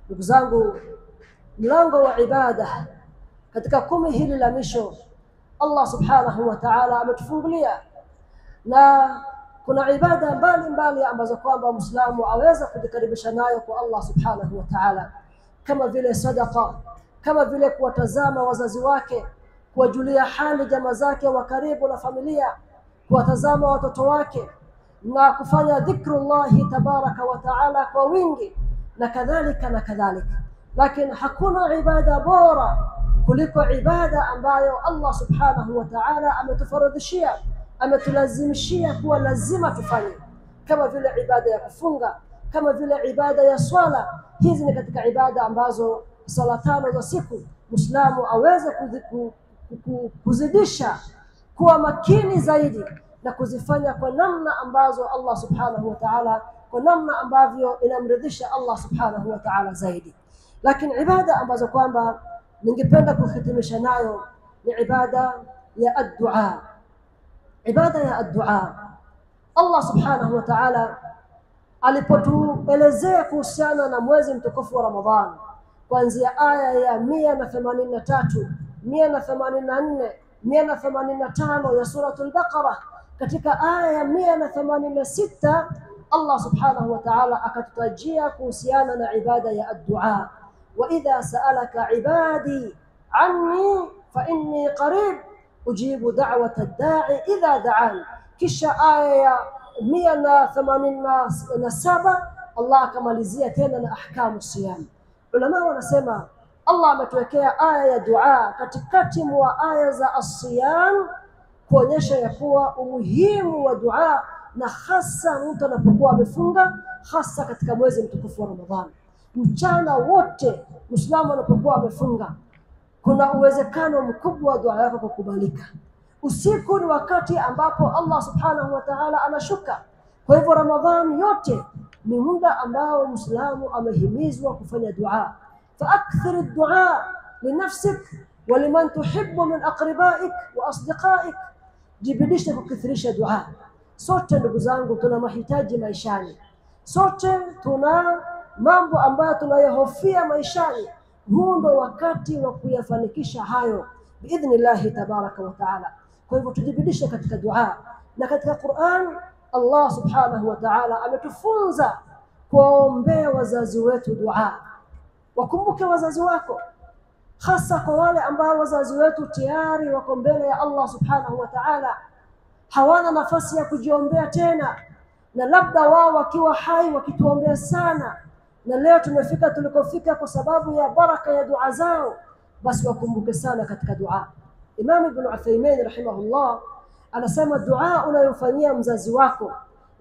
Ndugu zangu, mlango wa ibada katika kumi hili la misho Allah subhanahu wa ta'ala ametufungulia, na kuna ibada mbalimbali ambazo kwamba Muislamu aweza kujikaribisha nayo kwa Allah subhanahu wa ta'ala, kama vile sadaqa, kama vile kuwatazama wazazi wake, kuwajulia hali jamaa zake wa karibu na familia, kuwatazama watoto wake na kufanya dhikrullahi tabaraka wa taala kwa wingi na kadhalika na kadhalika. Lakini hakuna ibada bora kuliko ibada ambayo Allah subhanahu wa ta'ala ametufaradhishia, ametulazimishia kuwa lazima tufanye, kama vile ibada ya kufunga, kama vile ibada ya swala. Hizi ni katika ibada ambazo sala tano za siku Muislamu aweze kuzidisha, kuwa makini zaidi na kuzifanya kwa namna ambazo Allah subhanahu wa ta'ala, kwa namna ambavyo inamridhisha Allah subhanahu wa ta'ala zaidi. Lakini ibada ambazo kwamba ningependa kuhitimisha nayo ni ibada ya ad-du'a. Ibada ya ad-du'a, Allah subhanahu wa ta'ala alipotuelezea kuhusiana na mwezi mtukufu wa Ramadhani, kuanzia aya ya 183, 184, 185 ya suratul Baqara, katika aya ya 186 Allah subhanahu wa ta'ala akatutajia kuhusiana na ibada ya ad-du'a. Wa idha sa'alaka ibadi anni fa inni qarib ujibu da'wata ad-da'i idha da'an. Kisha aya ya 187 Allah akamalizia tena na ahkamu siyam. Ulama wanasema Allah ametuwekea aya ya dua katikati mwa aya za as-siyam kuonyesha ya kuwa umuhimu wa dua, na hasa mtu anapokuwa amefunga, hasa katika mwezi mtukufu wa Ramadhani. Mchana wote Muislamu anapokuwa amefunga, kuna uwezekano mkubwa wa dua yako kukubalika. Usiku ni wakati ambapo Allah subhanahu wa ta'ala anashuka. Kwa hivyo Ramadhani yote ni muda ambao Muislamu amehimizwa kufanya dua. فأكثر الدعاء لنفسك ولمن تحب من أقربائك وأصدقائك. Jibidisha kukithirisha dua. Sote ndugu zangu tuna mahitaji maishani, sote tuna mambo ambayo tunayahofia maishani. Huu ndo wakati wa kuyafanikisha hayo biidhnillahi tabaraka wa taala. Kwa hivyo tujibidishe katika dua, na katika Qur'an Allah subhanahu wa ta'ala ametufunza kuombea wazazi wetu dua. Wakumbuke wazazi wako, hasa kwa wale ambao wazazi wetu tayari wako mbele ya Allah subhanahu wa ta'ala, hawana nafasi ya kujiombea tena, na labda wao wakiwa hai wakituombea sana, na leo tumefika tulikofika kwa sababu ya baraka ya dua zao. Basi wakumbuke sana katika dua. Imam Ibn Uthaymeen rahimahullah anasema dua unayofanyia mzazi wako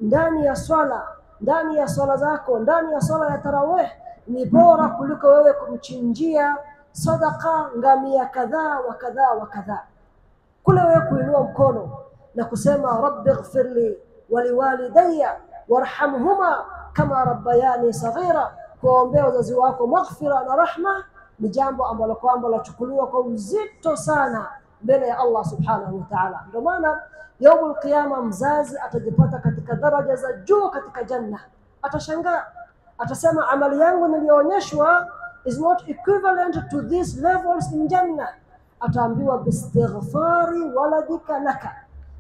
ndani ya swala, ndani ya swala zako, ndani ya swala ya tarawih ni bora kuliko wewe kumchinjia sadaqa ngamia kadhaa wa kadhaa wa kadhaa. Kule wewe kuinua mkono na kusema rabbi ighfirli wa liwalidayya warhamhuma kama rabbayani saghira, kuombea wazazi wako maghfira na rahma, ni jambo ambalo kwamba lachukuliwa kwa uzito sana mbele ya Allah subhanahu wa ta'ala. Ndio maana yaumul qiyama mzazi atajipata katika daraja za juu katika janna. Atashangaa, atasema amali yangu niliyoonyeshwa is not equivalent to these levels in Jannah. Ataambiwa bistighfari waladika laka,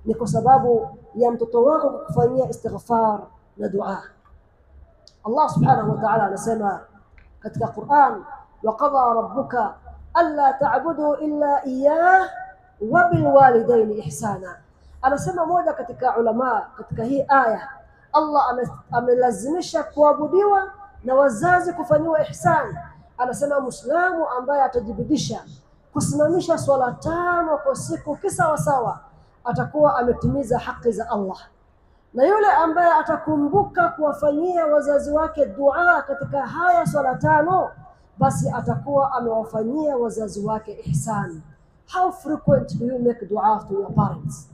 ni kwa sababu ya mtoto wako kukufanyia istighfar na dua. Allah subhanahu wa ta'ala anasema katika Qur'an, wa qadha rabbuka alla ta'budu illa iyyah wa bil walidayni ihsana. Anasema moja katika ulama katika hii aya, Allah amelazimisha kuabudiwa na wazazi kufanyiwa ihsan. Anasema Muislamu ambaye atajibidisha kusimamisha swala tano kwa siku kisawasawa, atakuwa ametimiza haki za Allah. Na yule ambaye atakumbuka kuwafanyia wazazi wake dua katika haya swala tano, basi atakuwa amewafanyia wazazi wake ihsan. How frequent do you make dua to your parents?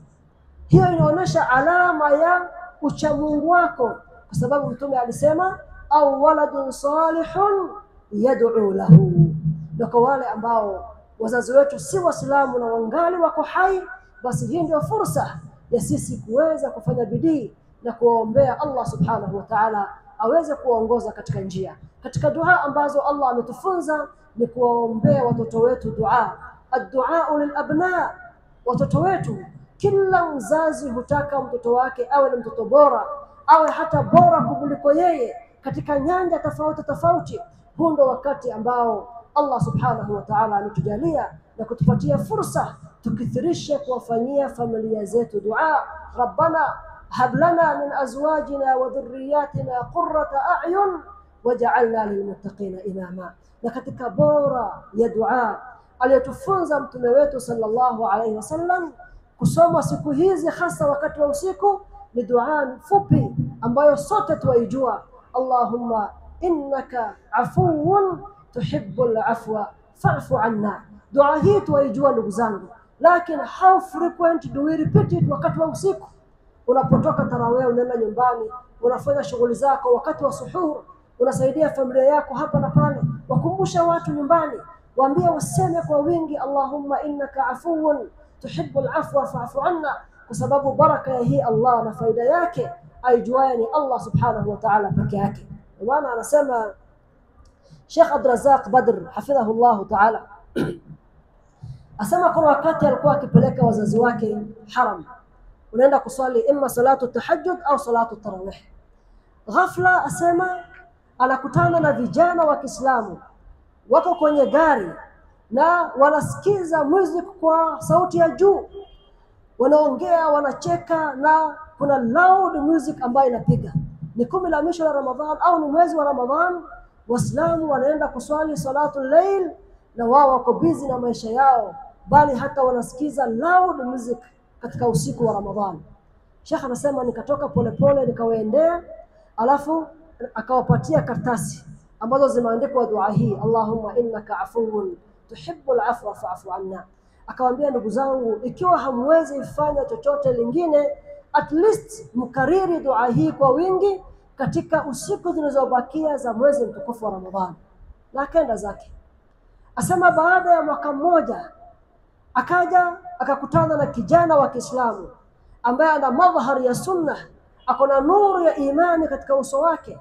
Hiyo inaonyesha alama ya uchamungu wako, kwa sababu Mtume alisema au waladun salihun yad'u lahu. Na kwa wale ambao wazazi wetu si waislamu na wangali wako hai, basi hii ndio fursa ya sisi kuweza kufanya bidii na kuombea Allah subhanahu wa ta'ala aweze kuongoza katika njia. Katika dua ambazo Allah ametufunza ni kuwaombea watoto wetu dua. Ad-du'a lil-abna, watoto wetu, kila mzazi hutaka mtoto wake awe ni mtoto bora, awe hata bora kuliko yeye katika nyanja tofauti tofauti. Huu ndio wakati ambao Allah subhanahu wa ta'ala ametujalia na kutupatia fursa tukithirishe kuwafanyia familia zetu dua. Rabbana hab lana min azwajina wa dhurriyyatina qurrata a'yun waj'alna lilmuttaqina imama. Na katika bora ya dua aliyotufunza mtume wetu sallallahu alayhi wasallam kusoma siku hizi hasa wakati wa usiku ni dua fupi ambayo sote tuijua. Allahumma innaka afuwun tuhibbul afwa fa'fu anna. Dua hii tuijua ndugu zangu, lakini how frequent do we repeat it wakati wa usiku? Unapotoka tarawih unaenda nyumbani, unafanya shughuli zako, wakati wa suhur unasaidia familia yako hapa na pale, wakumbusha watu nyumbani, waambie waseme kwa wingi Allahumma innaka afuwun tuhibbul afwa fa'fu anna, kwa sababu baraka ya hii Allah na faida yake aijuaye ni Allah subhanahu wa ta'ala peke yake. Bwana anasema Sheikh Abdul Razak Badr hafidhahu Allah ta'ala, asema kuna wakati alikuwa akipeleka wazazi wake haram, unaenda kuswali imma salatu tahajjud au salatu tarawih. Ghafla asema anakutana na vijana wa Kiislamu wako kwenye gari na wanasikiza music kwa sauti ya juu, wanaongea, wanacheka, na kuna loud music ambayo inapiga. Ni 10 la mwisho la Ramadhan au ni mwezi wa Ramadhan, Waislamu wanaenda kuswali salatu layl na wao wako busy na maisha yao, bali hata wanasikiza loud music katika usiku wa Ramadhan. Sheikh anasema nikatoka polepole nikawaendea, alafu akawapatia karatasi ambazo zimeandikwa dua hii, Allahumma innaka afuwun tuhibbul afwa fa'fu anna. Akawaambia, ndugu zangu, ikiwa hamwezi fanya chochote lingine, at least mkariri dua hii kwa wingi katika usiku zilizobakia za mwezi mtukufu wa Ramadhani. Na akaenda zake. Asema baada ya mwaka mmoja akaja akakutana na kijana wa Kiislamu ambaye ana madhhari ya sunna, akona nuru ya imani katika uso wake.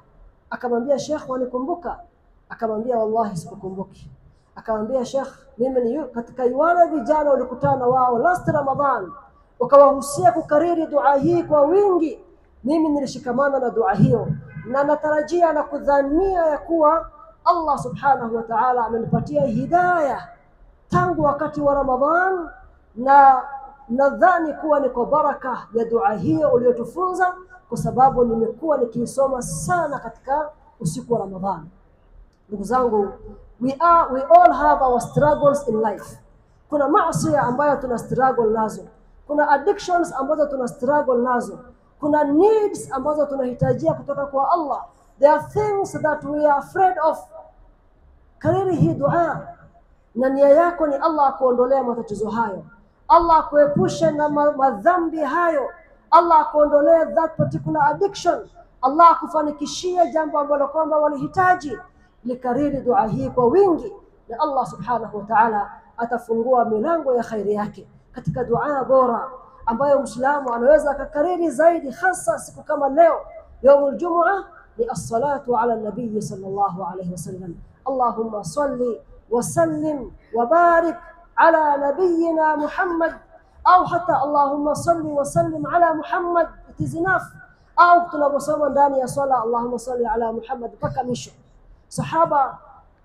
Akamwambia, Sheikh, wanikumbuka? Akamwambia, wallahi sikukumbuki. Akamwambia, Sheikh, mimi ni katika wale vijana ulikutana wao last Ramadhan ukawahusia kukariri dua hii kwa wingi. Mimi nilishikamana na dua hiyo na natarajia na kudhania ya kuwa Allah subhanahu wa ta'ala amenipatia hidayah tangu wakati wa Ramadhan, na nadhani kuwa ni kwa baraka ya dua hiyo uliyotufunza, kwa sababu nimekuwa nikiisoma sana katika usiku wa Ramadhan. Ndugu zangu, we all have our struggles in life. Kuna maasi ambayo tuna struggle nazo, kuna addictions ambazo tuna struggle nazo, kuna needs ambazo tunahitajia kutoka kwa Allah. There are things that we are afraid of. Kariri hii dua na nia yako ni Allah akuondolea matatizo hayo, Allah akuepushe na madhambi hayo, Allah akuondolee that particular addiction, Allah akufanikishie jambo ambalo kwamba walihitaji. Likariri dua hii kwa wingi na Allah subhanahu wa ta'ala atafungua milango ya khairi yake. Katika dua bora ambayo Muislamu anaweza akakariri zaidi, hasa siku kama leo yaumul jumu'ah, ni as-salatu ala nabii sallallahu alayhi wasallam. Allahumma salli wa sallim wa barik ala nabiyyina Muhammad, au hata Allahumma salli wa sallim ala Muhammad itizinaf, au tunaposoma ndani ya swala Allahumma salli ala Muhammad mpaka mwisho. Sahaba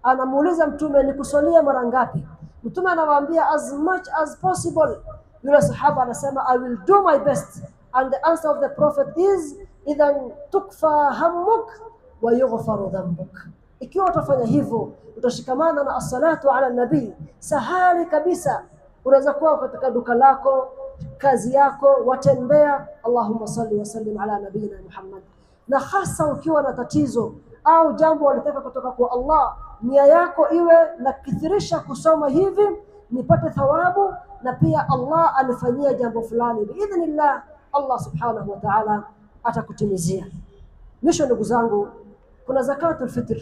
anamuuliza Mtume, nikusalia mara ngapi? Mtume anawaambia as much as possible. Yule sahaba anasema, I will do my best. And the answer of the Prophet is, idhan tukfa hammuk wa yughfaru dhanbuk. Ikiwa utafanya hivyo, utashikamana na as-salatu ala nabii, sahali kabisa. Unaweza kuwa katika duka lako, kazi yako, watembea, Allahumma salli wa sallim ala nabiyina Muhammad. Na hasa ukiwa na tatizo au jambo unataka kutoka kwa Allah, nia yako iwe na kithirisha kusoma hivi nipate thawabu, na pia Allah alifanyia jambo fulani, biidhnillah Allah subhanahu wa ta'ala atakutimizia. Mwisho ndugu zangu, kuna zakatul fitr,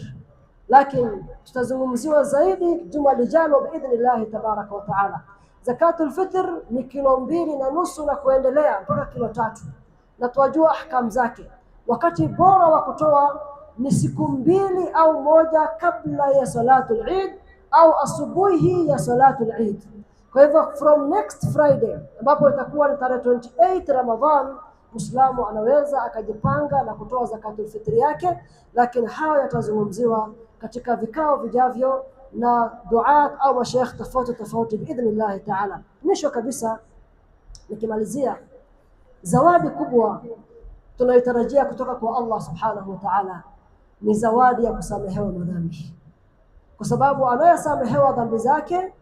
lakini tutazungumziwa zaidi juma lijalo biidhnillah tabaraka wa ta'ala. Zakatul fitr ni 2.5 kilo na kuendelea mpaka 3 kilo, na tuwajua ahkam zake. Wakati bora wa kutoa ni siku mbili au moja kabla ya salatul Eid au asubuhi ya salatul Eid. Kwa hivyo from next Friday ambapo itakuwa ni tarehe 28 Ramadhan, Muislamu anaweza akajipanga na kutoa zakatul fitri yake, lakini hayo yatazungumziwa katika vikao vijavyo na duat au mashaikh tofauti biidhnillah taala. Mwisho kabisa nikimalizia, zawadi kubwa tunayotarajia kutoka kwa Allah subhanahu wa ta'ala ni zawadi ya kusamehewa madhambi, kwa sababu anayesamehewa dhambi zake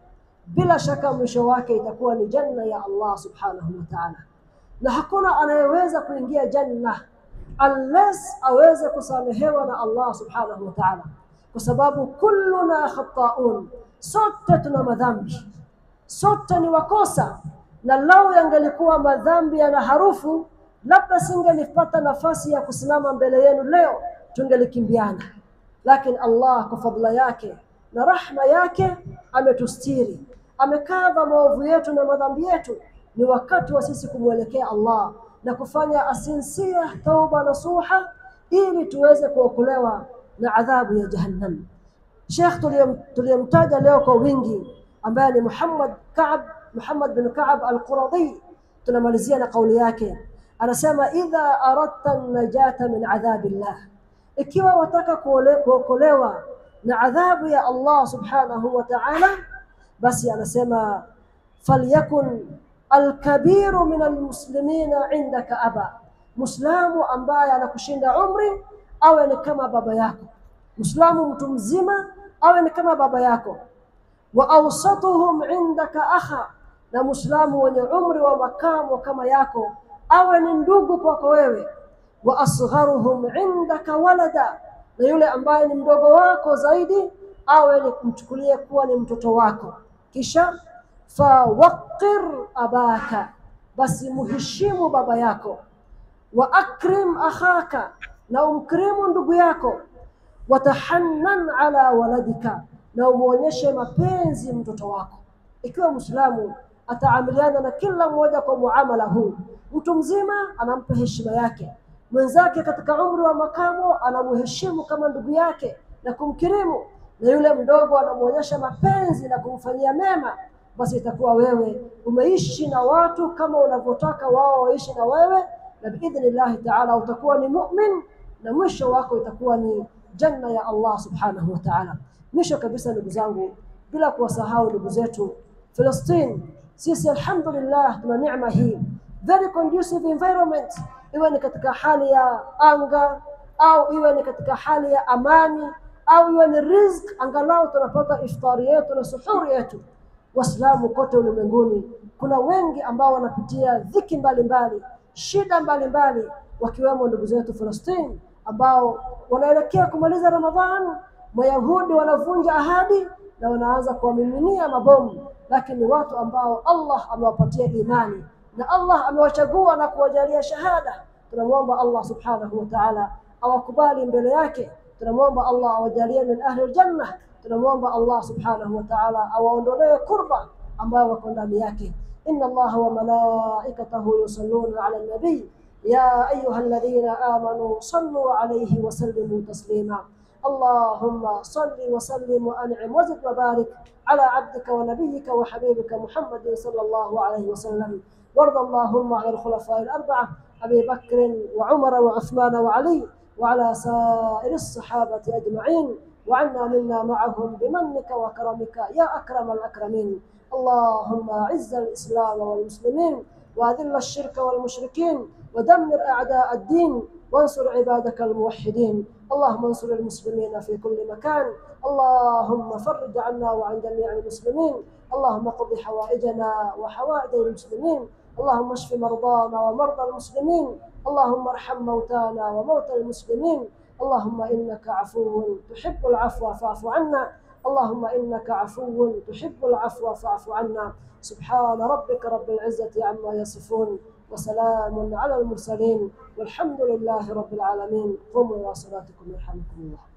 bila shaka mwisho wake itakuwa ni janna ya Allah subhanahu wa ta'ala, na hakuna anayeweza kuingia janna unless aweze kusamehewa na Allah subhanahu wa ta'ala, kwa sababu kulluna khata'un, sote tuna madhambi, sote ni wakosa, na lau yangelikuwa madhambi yana harufu labda singelipata nafasi ya kusimama mbele yenu leo, tungelikimbiana. Lakini Allah kwa fadhila yake na rahma yake ametustiri, amekava maovu yetu na madhambi yetu. Ni wakati wa sisi kumwelekea Allah na kufanya asinsia tauba nasuha ili tuweze kuokolewa na adhabu ya jahannam. Sheikh tuliyemtaja leo kwa wingi ambaye ni Muhammad bin Ka'b al-Quradhi, tunamalizia na kauli yake. Anasema idha aradta an-najata min adhabillah, ikiwa wataka kuokolewa na adhabu ya Allah subhanahu wa ta'ala, basi anasema falyakun al-kabiru min al-muslimina indaka aba, Muislamu ambaye anakushinda umri awe ni kama baba yako, Muislamu mtu mzima awe ni kama baba yako. Wa awsatuhum indaka akha, na Muislamu wenye umri wa makamo kama yako awe ni ndugu kwako wewe. Wa asgharuhum indaka walada, na yule ambaye ni mdogo wako zaidi awe ni kumchukulia kuwa ni mtoto wako. Kisha fawaqir abaka, basi muheshimu baba yako. Wa akrim akhaka, na umkrimu ndugu yako. Watahannan ala waladika, na umuonyeshe mapenzi mtoto wako. Ikiwa Muislamu ataamiliana na kila mmoja kwa muamala huu, mtu mzima anampa heshima yake, mwenzake katika umri wa makamo anamheshimu kama ndugu yake na kumkirimu, na yule mdogo anamuonyesha mapenzi na kumfanyia mema, basi itakuwa wewe umeishi na watu kama unavyotaka wao waishi na wewe, na biidhnillah ta'ala utakuwa ni mu'min na mwisho wako itakuwa ni janna ya Allah subhanahu wa ta'ala. Mwisho kabisa ndugu zangu, bila kuwasahau ndugu zetu Palestine, sisi alhamdulillah tuna neema hii, very conducive environment, iwe ni katika hali ya anga au iwe ni katika hali ya amani au iwe ni riziki, angalau tunapata iftari yetu na suhuri yetu. Waislamu kote ulimwenguni kuna wengi ambao wanapitia dhiki mbalimbali, shida mbalimbali, wakiwemo ndugu zetu Palestine ambao wanaelekea kumaliza Ramadhan. Mayahudi wanavunja ahadi na wanaanza kuwamiminia mabomu, lakini watu ambao Allah amewapatia imani na Allah amewachagua na kuwajalia shahada, tunamwomba Allah subhanahu wa ta'ala awakubali mbele yake. Tunamwomba Allah awajalie min ahli aljanna. Tunamwomba Allah subhanahu wa ta'ala awaondolee kurba ambao wako ndani yake. Inna Allah wa malaikatahu yusalluna ala an-nabi ya ayyuhalladhina amanu sallu alayhi wa sallimu taslima. اللهم صل وسلم وأنعم وزد وبارك على عبدك ونبيك وحبيبك محمد صلى الله عليه وسلم. وارض اللهم عن الخلفاء الأربعة أبي بكر وعمر وعثمان وعلي وعلى سائر الصحابة أجمعين، وعنا منا معهم بمنك وكرمك يا أكرم الأكرمين. اللهم أعز الإسلام والمسلمين وأذل الشرك والمشركين ودمر أعداء الدين وانصر عبادك الموحدين. اللهم انصر المسلمين في كل مكان. اللهم فرج عنا وعن جميع المسلمين. اللهم قض حوائجنا وحوائج المسلمين. اللهم اشف مرضانا ومرضى المسلمين. اللهم ارحم موتانا وموتى المسلمين. اللهم إنك عفو تحب العفو فاعف عنا. اللهم إنك عفو تحب العفو فاعف عنا. سبحان ربك رب العزة عما يصفون وسلام على المرسلين والحمد لله رب العالمين. قوموا إلى صلاتكم يرحمكم الله.